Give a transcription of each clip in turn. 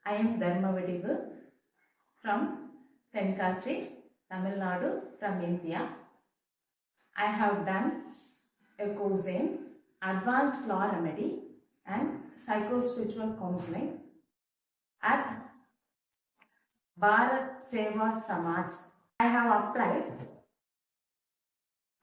I am Dharmavadivu from Tenkasi, Tamil Nadu, from India. I have done a course in Advanced Flower Remedy and Psychospiritual Counseling at Bharat Seva Samaj. I have applied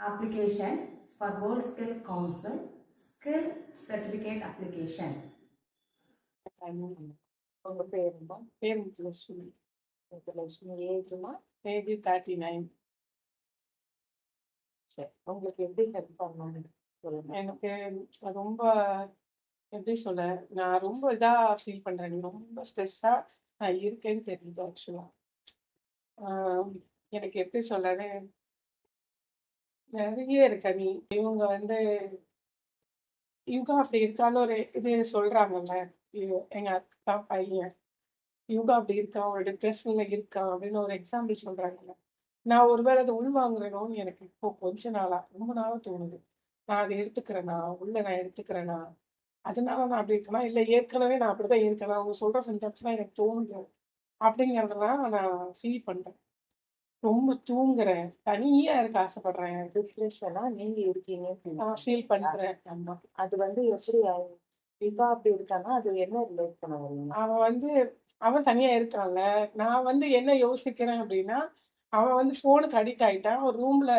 application for World Skill Council Skill Certificate Application. உங்க பேருமா? பேர் Muthulakshmi. Muthulakshmi. ஏஜ்மா? Age 39. சரி, உங்களுக்கு எப்படி help பண்ணணும் சொல்லுங்க. எனக்கு ரொம்ப எப்படி சொல்ல, நான் ரொம்ப இதா ஃபீல் பண்றேன். ரொம்ப ஸ்ட்ரெஸ்ஸா நான் இருக்கேன்னு தெரியுது ஆக்சுவலா. எனக்கு எப்படி சொல்லவே நிறைய இருக்கு. இவங்க இவங்க அப்படி இருக்கான்னு ஒரு இது சொல்றாங்கல்ல, எங்க அக்கா பையன் இவங்க அப்படி இருக்கான், ஒரு டிப்ரெஷன்ல இருக்கான் அப்படின்னு ஒரு எக்ஸாம்பிள் சொல்றாங்கல்ல. நான் ஒருவேளை அதை உள்வாங்குறேனோன்னு எனக்கு இப்போ கொஞ்ச நாளா ரொம்ப நாளா தோணுது. நான் அதை எடுத்துக்கிறேனா, நான் எடுத்துக்கிறேனா, அதனால நான் அப்படி இருக்கேனா, இல்லை ஏற்கனவே நான் அப்படிதான் இருக்கேனா, அவங்க சொல்ற சென்டென்ஸ் தான் எனக்கு தோணுது அப்படிங்கிறதெல்லாம் நான் ஃபீல் பண்றேன். ரொம்ப தூங்குறேன், தனியா இருக்க ஆசைப்படுறேன், டிப்ரெஷனா நீங்க இருக்கீங்க நான் ஃபீல் பண்றேன். ஆமா, அது எப்படி இப்ப அப்படி இருக்கானா அது என்ன ரிலேட் பண்ண வரீங்க? அவன் தனியா இருக்கான்ல, நான் என்ன யோசிக்கிறேன் அப்படின்னா, அவன் போனுக்கு அடிக்ட் ஆயிட்டான். ஒரு ரூம்ல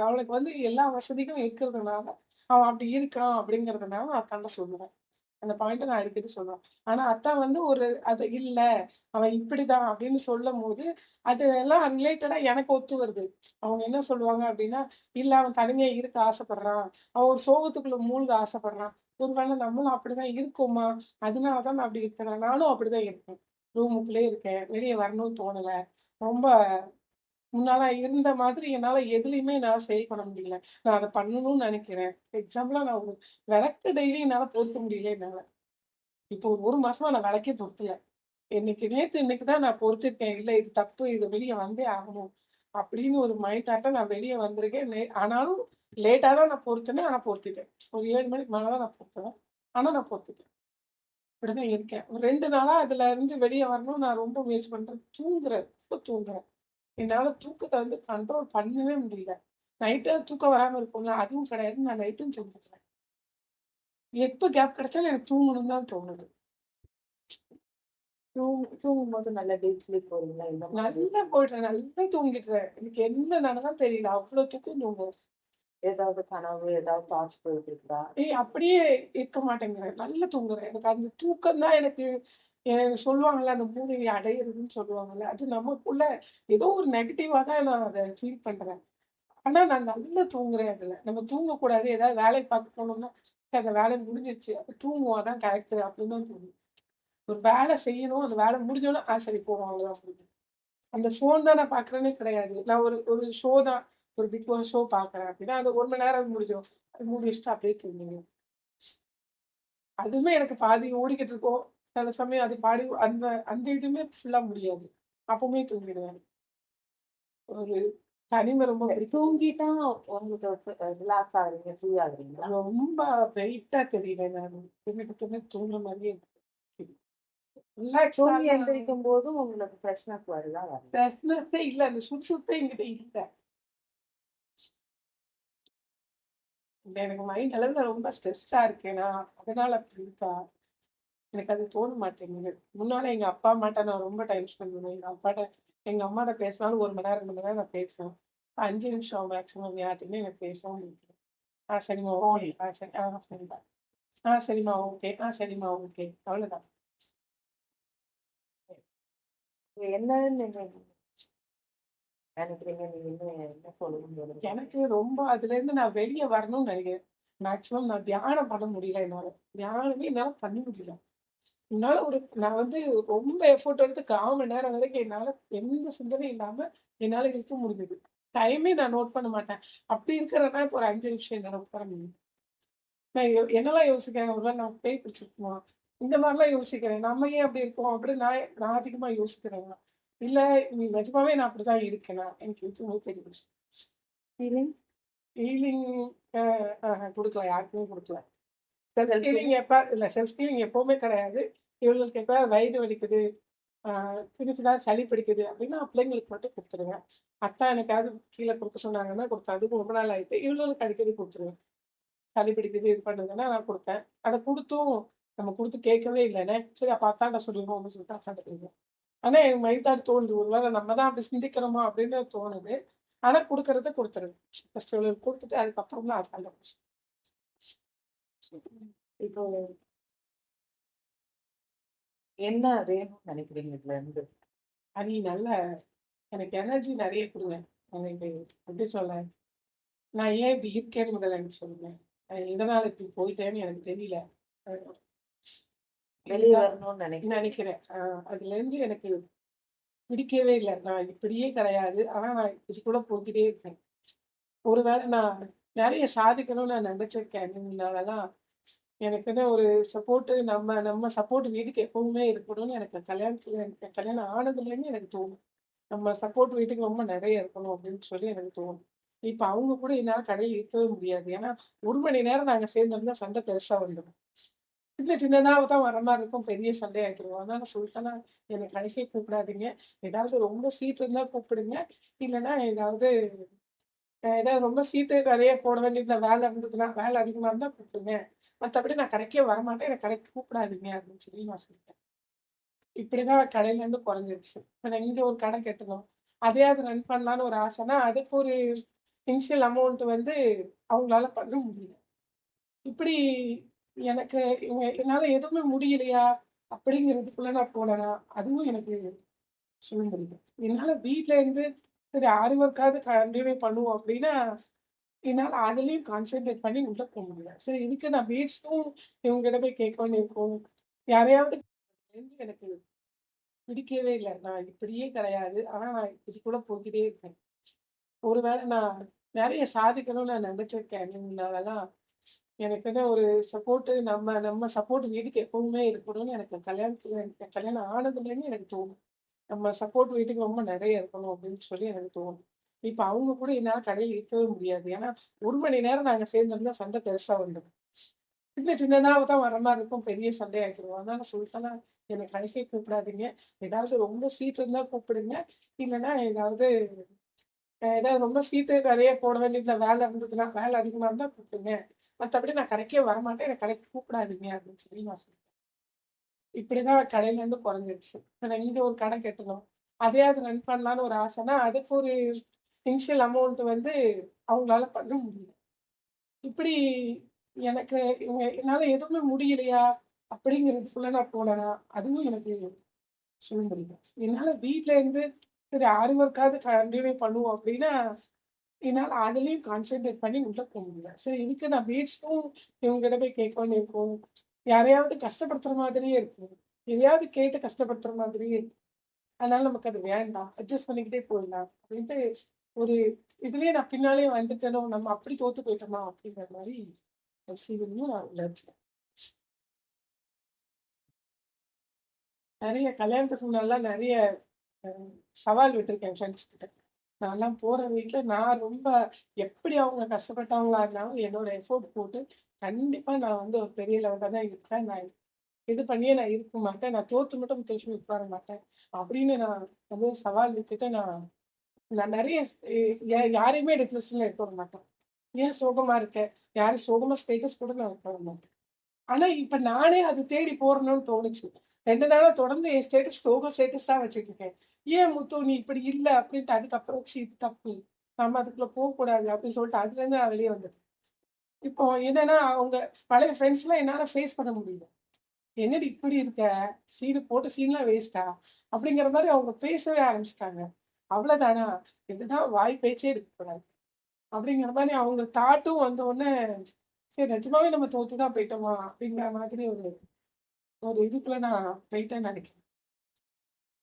அவனுக்கு எல்லா வசதிகளும் இருக்கிறதுனால அவன் அப்படி இருக்கான் அப்படிங்கறதுனால நான் அத்தாண்ட சொல்லுவேன். அந்த பாயிண்ட நான் அடிக்கடி சொல்லுவேன். ஆனா அத்தா அது இல்ல, அவன் இப்படிதான் அப்படின்னு சொல்லும் போது அது எல்லாம் ரிலேட்டடா எனக்கு ஒத்து வருது. அவங்க என்ன சொல்லுவாங்க அப்படின்னா, இல்ல அவன் தனிமையா இருக்க ஆசைப்படுறான், அவன் ஒரு சோகத்துக்குள்ள மூழ்க ஆசைப்படுறான். ஒருவேளை நம்மளும் அப்படிதான் இருக்கோமா, அதனாலதான் நான் அப்படி இருக்கிறேன். நானும் அப்படிதான் இருக்கேன், ரூமுக்குள்ளே இருக்கேன், வெளியே வரணும்னு தோணல. ரொம்ப முன்னால இருந்த மாதிரி என்னால எதுலையுமே என்னால செயல்பட முடியல. நான் அதை பண்ணணும்னு நினைக்கிறேன். எக்ஸாம்பிளா நான் ஒரு விளக்கு டெய்லி என்னால பொருத்த முடியல. என்னால இப்போ ஒரு மாசமா நான் விளக்கே பொருத்தல. இன்னைக்குதான் நான் பொறுத்திருக்கேன். இல்ல இது தப்பு, இது வெளியே வந்தே ஆகணும் அப்படின்னு ஒரு மைண்ட் தாட்ல நான் வெளியே வந்திருக்கேன். ஆனாலும் லேட்டா தான் நான் பொறுத்தேன். ஆனா பொறுத்திட்டேன். ஒரு 7 மணிக்கு மேலதான் நான் பொறுத்தேன். ஆனா நான் பொறுத்திட்டேன். இப்படிதான் இருக்கேன். ஒரு 2 நாளா அதுல இருந்து வெளியே வரணும் நான் ரொம்ப முயற்சி பண்றேன். தூங்குறேன், ரொம்ப தூங்குறேன். என்னால தூக்கத்தை கண்ட்ரோல் பண்ணவே முடியல. நைட்டு தூக்கம் வராம இருக்கும்ல, அதுவும் கிடையாது. நான் நைட்டும் தூங்கிட்டேன். எப்ப கேப் கிடைச்சாலும் எனக்கு தூங்கணும் தான் தோணுது. தூங்கும்போது நல்லா டீப் ஸ்லீப் போறீங்களா? நல்லா போயிடுறேன், நல்லா தூங்கிடுறேன். எனக்கு என்ன நடந்தாலும் தெரியல, அவ்வளவு தூக்கம் தூங்குறேன். ஏதாவது கனவு, ஏதாவது தாட்ஸ் போயிட்டு இருக்கா? அப்படியே இருக்க மாட்டேங்கிறேன், நல்லா தூங்குறேன். எனக்கு அந்த தூக்கம் தான் எனக்கு சொல்லுவாங்கல்ல, அந்த மூளையை அடையிறதுன்னு சொல்லுவாங்கல்ல, அது நமக்குள்ள ஏதோ ஒரு நெகட்டிவா தான் நான் அதை ஃபீல் பண்றேன். ஆனா நான் நல்லா தூங்குறேன். அதுல நம்ம தூங்கக்கூடாது, ஏதாவது வேலையை பார்க்க போனோம்னா அந்த வேலை முடிஞ்சிருச்சு, அப்ப தூங்குவாதான் கரெக்ட் அப்படின்னு தான் தோணுது. ஒரு வேலை செய்யணும், அந்த வேலை முடிஞ்சோன்னா சரி போவாங்க அப்படின்னு. அந்த ஃபோன் தான் நான் பாக்குறேன்னே கிடையாது. நான் ஒரு ஷோ தான், ஒரு பிக் பாஸ் ஷோ பாக்குறேன் அப்படின்னா அது 1 மணி நேரம் முடிஞ்சோம், அது முடிச்சுட்டு அப்படியே தூங்குங்க. அதுவுமே எனக்கு பாதி ஓடிக்கிட்டு இருக்கும். சில சமயம் அது பாடி அந்த அந்த இதுவுமே ஃபுல்லா முடியாது, அப்பவுமே தூங்கிடுவேன். ஒரு தனிமை ரொம்ப தூங்கிட்டா உங்களுக்கு ரிலாக்ஸ் ஆகுறீங்க, ஃப்ரீ ஆகுறீங்களா? ரொம்ப வெயிட்டா தெரியல. நான் தூங்கிட்டு தூங்குற மாதிரியே தூங்கி எந்திரிக்கும் போதும் உங்களுக்கு ஃப்ரெஷ்னஸ் வருதா? ஃப்ரெஷ்னஸே இல்ல, அந்த சுறுசுறுப்பே என்கிட்ட இல்ல. எனக்கு மைண்ட் அளவுல ரொம்ப ஸ்ட்ரெஸ்டா இருக்கேனா, அதனால அப்படி இருக்கா எனக்கு அது தோண மாட்டேங்குது. முன்னால எங்க அப்பா அம்மாட்ட நான் ரொம்ப டைம் ஸ்பெண்ட் பண்ணுவேன். எங்க அம்மாட்ட பேசினாலும் 1 மணி நேரம் 2 மணி நேரம் நான் பேசுவேன். 5 நிமிஷம் மேக்ஸிமம் யார்ட்டையுமே எனக்கு பேசவும் முடியும். சரிம்மா ஓகே, சரி, சரிம்மா, சரிம்மா ஓகே, சரிம்மா ஓகே, அவ்வளவுதான். என்னன்னு நினைக்கிறீங்க? நீங்க என்ன சொல்லுங்க? எனக்கு ரொம்ப அதுல இருந்து நான் வெளியே வரணும்னு நினைக்கிறேன். மேக்சிமம் நான் தியானம் பண்ண முடியல. என்னால பண்ண முடியல. நான் ரொம்ப எஃபோர்ட் எடுத்து 1/4 மணி நேரம் வரைக்கும் என்னால எந்த சிந்தனையும் இல்லாம என்னால இருக்க முடியுது. டைமே நான் நோட் பண்ண மாட்டேன். அப்படி இருக்கிறதா இப்போ ஒரு 5 நிமிஷம் என்னால உட்கார முடியும். நான் என்னெல்லாம் யோசிக்கிறேன், ஒருவேளை நான் பேய் பிடிச்சிருக்குமா, இந்த மாதிரிலாம் யோசிக்கிறேன். நம்ம ஏன் அப்படி இருக்கோம் அப்படின்னு நான் அதிகமா யோசிக்கிறேன். இல்ல நீ நிஜமாவே நான் அப்படிதான் இருக்கேனா, எனக்கு எதுவுமே தெரியல. ஹீலிங் கொடுக்கல, யாருக்குமே கொடுக்கல. செல்ஃப் ஹீலிங் எப்பவுமே கிடையாது. இவங்களுக்கு எப்ப வயிறு வலிக்குது, சின்ன சின்னதாக சளி பிடிக்குது அப்படின்னா பிள்ளைங்களுக்கு மட்டும் கொடுத்துருவேன். அத்தா எனக்காவது கீழே கொடுக்க சொன்னாங்கன்னா கொடுப்பேன். அதுவும் ரொம்ப நாள் ஆயிட்டு இவங்களுக்கு அடிக்கடி கொடுத்துருவேன். சளி பிடிக்குது இது பண்ணுதுன்னா நான் கொடுப்பேன். அதை கொடுத்தும் நம்ம கொடுத்து கேட்கவே இல்லைண்ணே. சரி அப்போ அத்தாண்ட சொல்லிடுவோம் அப்படின்னு சொல்லிட்டு அத்தாண்ட போயிடுவோம். ஆனா என் மைண்ட் தான் தோணுது ஒருவேளை நம்ம தான் அப்படி சிந்திக்கிறோமா அப்படின்னு தோணுது. ஆனா கொடுக்கறத கொடுத்துருது. ஃபர்ஸ்ட் இவளுக்கு கொடுத்துட்டு அதுக்கப்புறம் தான் அத்தாண்ட பேசுவேன். இப்போ என்ன வேணும்னு நினைக்கிறீங்க இதுல இருந்து? நீ நல்ல எனக்கு எனர்ஜி நிறைய கொடுங்க. எனக்கு எப்படி சொல்ல, நான் ஏன் இப்படி இருக்கேன்னு முதல்ல எனக்கு சொல்லுங்க. எதனால இப்படி போயிட்டேன்னு எனக்கு தெரியல. அஹ் வெளியே இதுதான் வரணும்னு நினைக்கிறேன். நினைக்கிறேன். அதுல இருந்து எனக்கு பிடிக்கவே இல்லை. நான் இப்படியே கிடையாது. ஆனா நான் இதுக்குள்ள போய்க்கிட்டே இருக்கேன். ஒருவேளை நான் நிறைய சாதிக்கணும்னு நான் நினைச்சிருக்கேன். அதெல்லாம் எனக்குன்னு ஒரு சப்போர்ட் நம்ம நம்ம சப்போர்ட் வீட்டுக்கு எப்பவுமே இருக்கணும்னு எனக்கு எனக்கு கல்யாணம் ஆனதுலேருந்து எனக்கு தோணும். நம்ம சப்போர்ட் வீட்டுக்கு ரொம்ப நிறைய இருக்கணும் அப்படின்னு சொல்லி எனக்கு தோணும். இப்ப அவங்க கூட என்னால கடையில் இருக்கவே முடியாது. ஏன்னா 1 மணி நேரம் நாங்க சேர்ந்திருந்தா சண்டை பெருசா வந்துடும். சின்ன சின்னதாக தான் வர மாதிரி இருக்கும். பெரிய சண்டை ஆக்கிடுவோம். அதனால சொல்லிட்டேன்னா என்னை கடைசியே கூப்பிடாதீங்க. ஏதாவது ரொம்ப சீட்டு இருந்தா கூப்பிடுங்க. இல்லைன்னா ஏதாவது ரொம்ப சீட்டு நிறைய போட வேண்டியது வேலை இருந்ததுன்னா வேலை அதிகமா இருந்தா கூப்பிடுங்க. மற்றபடி நான் கடைக்கே வரமாட்டேன். எனக்கு கடைக்கு கூப்பிடாதீங்க அப்படின்னு சொல்லி நான் சொல்லிட்டேன். இப்படிதான் கடையில இருந்து குறைஞ்சிருச்சு. இப்ப நான் இங்க ஒரு கடை கட்டணும். அதையாவது ரன் பண்ணலான்னு ஒரு ஆசைன்னா அதுக்கு ஒரு இனிஷியல் அமௌண்ட் வந்து அவங்களால பண்ண முடியல. இப்படி எனக்கு என்னால எதுவுமே முடியலையா அப்படிங்கிறதுக்குள்ள நான் போனேனா அதுவும் எனக்கு சொல்ல முடியல. என்னால வீட்ல இருந்து சரி 6 ஒர்க்காவது கண்டினியூ பண்ணுவோம் அப்படின்னா என்னால அதுலயும் கான்சென்ட்ரேட் பண்ணி உள்ள போக முடியல. சரி இதுக்கு நான் பேசும் இவங்ககிட்ட போய் கேட்க வேண்டியிருக்கும். யாரையாவது எனக்கு பிடிக்கவே இல்லை. நான் இப்படியே கிடையாது. ஆனா நான் இதுக்குள்ள போய்க்கிட்டே இருக்கேன். ஒருவேளை நான் நிறைய சாதிக்கணும்னு நான் நினைச்சிருக்கேன். அதெல்லாம் எனக்குன்னு ஒரு சப்போர்ட் நம்ம நம்ம சப்போர்ட் வீட்டுக்கு எப்பவுமே இருக்கணும்னு எனக்கு கல்யாணம் ஆனதுலேருந்து எனக்கு தோணும். நம்ம சப்போர்ட் வீட்டுக்கு ரொம்ப நிறைய இருக்கணும் அப்படின்னு சொல்லி எனக்கு தோணும். இப்ப அவங்க கூட என்னால கடையில் இருக்கவே முடியாது. ஏன்னா 1 மணி நேரம் நாங்க சேர்ந்திருந்தா சண்டை பெருசா வந்துடும். சின்ன சின்னதாக தான் வர மாதிரி இருக்கும். பெரிய சண்டை ஆக்கிடுவோம். அதனால சொல்லிட்டேன்னா என்னை கடைசியே கூப்பிடாதீங்க. ஏதாவது ரொம்ப சீட்டு இருந்தா கூப்பிடுங்க. இல்லைன்னா ஏதாவது ரொம்ப சீட்டு நிறைய போட வேண்டியது வேலை இருந்ததுன்னா வேலை அதிகமா இருந்தா கூப்பிடுங்க. மற்றபடி நான் கடைக்கே வரமாட்டேன். எனக்கு கடைக்கு கூப்பிடாதீங்க அப்படின்னு சொல்லி நான் சொல்லிட்டேன். இப்படிதான் கடையில இருந்து குறைஞ்சிருச்சு. இப்ப நான் இங்க ஒரு கடை கட்டணும். அதையாவது ரன் பண்ணலான்னு ஒரு ஆசைன்னா அதுக்கு ஒரு இனிஷியல் அமௌண்ட் வந்து அவங்களால பண்ண முடியல. இப்படி எனக்கு என்னால எதுவுமே முடியலையா அப்படிங்கிறதுக்குள்ள நான் போனேனா அதுவும் எனக்கு சொல்ல முடியல. என்னால வீட்ல இருந்து சரி 6 ஒர்க்காவது கண்டினியூ பண்ணுவோம் அப்படின்னா என்னால அதுலயும் கான்சென்ட்ரேட் பண்ணி உள்ள போக முடியல. சரி இதுக்கு நான் பேசும் இவங்ககிட்ட போய் கேட்க வேண்டியிருக்கும். யாரையாவது கஷ்டப்படுத்துற மாதிரியே இருக்கும். எதையாவது கேட்டு கஷ்டப்படுத்துற மாதிரியே இருக்கும். அதனால நமக்கு அது வேண்டாம். அட்ஜஸ்ட் பண்ணிக்கிட்டே போயிடலாம் அப்படின்ட்டு ஒரு இதுலயே நான் பின்னாலே வந்துட்டேனோ நம்ம அப்படி தோத்து போயிட்டோமா அப்படிங்கிற மாதிரி ஒரு ஃபீலிங்கும் நான் உள்ள இருக்கேன். நிறைய கல்யாணத்துக்கு முன்னாடிலாம் நிறைய சவால் விட்டுருக்கேன் ஃப்ரெண்ட்ஸ் கிட்ட. நான்லாம் போற வீட்ல நான் ரொம்ப எப்படி அவங்க கஷ்டப்பட்டவங்களா இருந்தாலும் என்னோட எஃபோர்ட் போட்டு கண்டிப்பா நான் வந்து ஒரு பெரிய லெவலில் தான் இருப்பேன். நான் இது பண்ணியே நான் இருக்க மாட்டேன். நான் தோத்து மட்டும் பேசி உட்கார மாட்டேன் அப்படின்னு நான் வந்து சவால் விட்டுட்டு நான் நான் நிறைய யாரையுமே டிப்ரெஷன்ல இருக்க விட மாட்டேன். ஏன் சோகமா இருக்க? யாரும் சோகமா ஸ்டேட்டஸ் கூட நான் வைக்க விட மாட்டேன். ஆனா இப்ப நானே அது தேடி போறணும்னு தோணுச்சு. 2 நாளா தொடர்ந்து என் ஸ்டேட்டஸ் சோக ஸ்டேட்டஸ் தான் வச்சுட்டு இருக்கேன். ஏன் முத்து நீ இப்படி இல்ல அப்படின்ட்டு அதுக்கப்புறம் இது தப்பு. நம்ம அதுக்குள்ள போகக்கூடாது அப்படின்னு சொல்லிட்டு அதுல இருந்து நான் வெளியே வந்துட்டேன். இப்போ என்னன்னா அவங்க பழைய ஃப்ரெண்ட்ஸ்லாம் என்னால ஃபேஸ் பண்ண முடியல. என்னடி இப்படி இருக்க? சீன்லாம் வேஸ்ட்டா? அப்படிங்கிற மாதிரி அவங்க பேசவே ஆரம்பிச்சுட்டாங்க. அவ்வளவுதானா? இதுதான் வாய் பேச்சே இருக்கக்கூடாது. அப்படிங்கிற மாதிரி அவங்க தாட்டும் வந்த உடனே சரி நிஜமாவே நம்ம தோத்துதான் போயிட்டோமா அப்படிங்கிற மாதிரி ஒரு ஒரு இதுக்குள்ள நான் போயிட்டேன்னு நினைக்கிறேன்.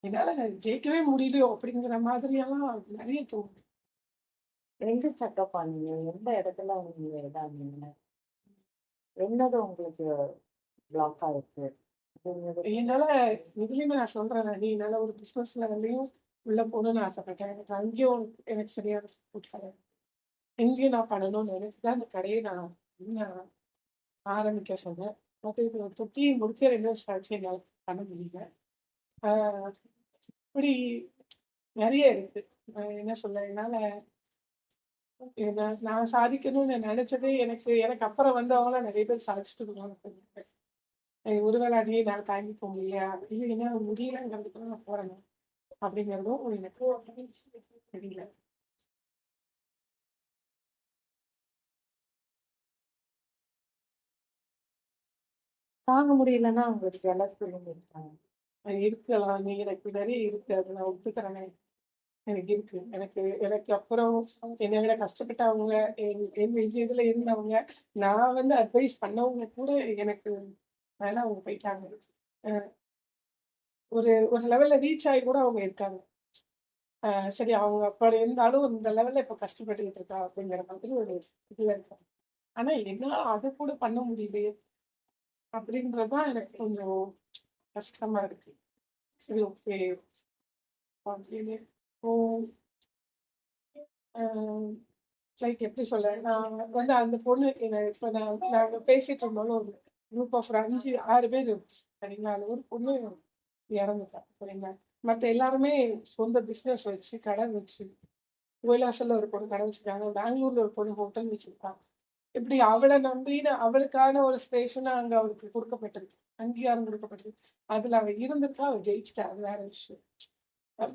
என்னால ஜெயிக்கவே முடியலையோ அப்படிங்கிற மாதிரியெல்லாம் நிறைய தோணுது. எங்க செக்அப் ஆனீங்க? எந்த இடத்துல நீங்க இதானீங்க? என்னது உங்களுக்கு பிளாக் ஆயிருக்கு? என்னால இதுலயுமே நான் சொல்றேன், நீ என்னால ஒரு பிசினஸ் லெவல்லையும் உள்ள போகணும்னு ஆசைப்பட்டேன். எனக்கு அங்கேயும் எனக்கு சரியான சப்போர்ட் கிடையாது. எங்கேயும் நான் பண்ணணும்னு நினைச்சு தான் அந்த கடையை நான் ஆரம்பிக்க சொன்னேன். பட் இது தொட்டி முடிக்க 2 வருஷம் ஆச்சு. என்னால் பண்ண முடியல. ஆஹ் இப்படி நிறைய இருக்கு. என்ன சொல்ல, என்னால நான் சாதிக்கணும்னு நினைச்சதே எனக்கு எனக்கு அப்புறம் வந்தவங்கள நிறைய பேர் சாதிச்சுட்டு இருக்காங்க. ஒருவேளை அதையே நான் தாங்கி போக முடியலையா, இல்லை என்ன முடியலங்கிறதுக்கு நான் போறேன் அப்படிங்கிறதும் எனக்கு தெரியல. தாங்க முடியலன்னா உங்களுக்கு எல்லாத்துக்கும் இருக்காங்க. இருக்கலாம், நீ எனக்கு நிறைய இருக்கு, அதை நான் ஒத்துக்கிறேனே. எனக்கு இருக்கு. எனக்கு எனக்கு அப்புறம் என்னை விட கஷ்டப்பட்டவங்க, என் இதுல இருந்தவங்க, நான் வந்து அட்வைஸ் பண்ணவங்க கூட எனக்கு மேல அவங்க போயிட்டாங்க. அஹ் ஒரு ஒரு லெவல்ல ரீச் ஆகி கூட அவங்க இருக்காங்க. சரி, அவங்க அப்படி இருந்தாலும் இந்த லெவல்ல இப்ப கஷ்டப்பட்டுக்கிட்டு இருக்கா அப்படிங்கிற மாதிரி ஒரு இதுல இருக்காங்க. ஆனா என்னால அது கூட பண்ண முடியலையே அப்படின்றதுதான் எனக்கு கொஞ்சம் கஷ்டமா இருக்கு. சரி, ஓகே அப்படின்னு. இப்போ லைக் எப்படி சொல்ல, நான் வந்து அந்த பொண்ணு இப்போ நாங்க பேசிட்டு இருந்தோம்னு ஒரு குரூப் ஆஃப் 5-6 பேர் இருந்துச்சு. சரிங்களா, அதுல ஒரு பொண்ணு இறந்துட்டா. சரிங்களா, மற்ற எல்லாருமே சொந்த பிஸ்னஸ் வச்சு கடை வச்சு, கோயிலாசல்ல ஒரு பொண்ணு கடை வச்சிருக்காங்க, பெங்களூர்ல ஒரு பொண்ணு ஹோட்டல் வச்சிருக்காங்க. இப்படி அவளை நம்பின அவளுக்கான ஒரு ஸ்பேஸ்னா அங்க அவளுக்கு கொடுக்கப்பட்டிருக்கு, அங்கீகாரம் கொடுக்கப்பட்டிருக்கு. அதுல அவ இருந்திருக்கா, அவ ஜெயிச்சிட்டா, அது வேற விஷயம்.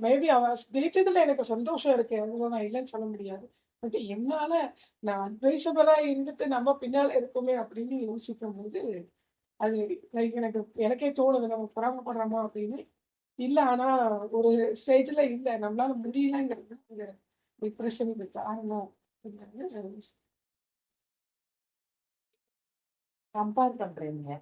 மேபி அவ ஜெயிச்சதுல எனக்கு சந்தோஷம் இருக்கு, அவ்வளோ நான் இல்லைன்னு சொல்ல முடியாது. பட் என்னால நான் அட்வைசபிளா இருந்துட்டு நம்ம பின்னால இருக்குமே அப்படின்னு யோசிக்கும் போது அது லைக் எனக்கே தோணுது, நம்ம பொறாமப்படுறோமா அப்படின்னு. இல்ல, ஆனா ஒரு ஸ்டேஜ்ல இல்ல நம்மளால முடியலங்கிறது டிப்ரெஷனுக்கு காரணம் அப்படிங்கிறது. கம்பேர் பண்றீங்க.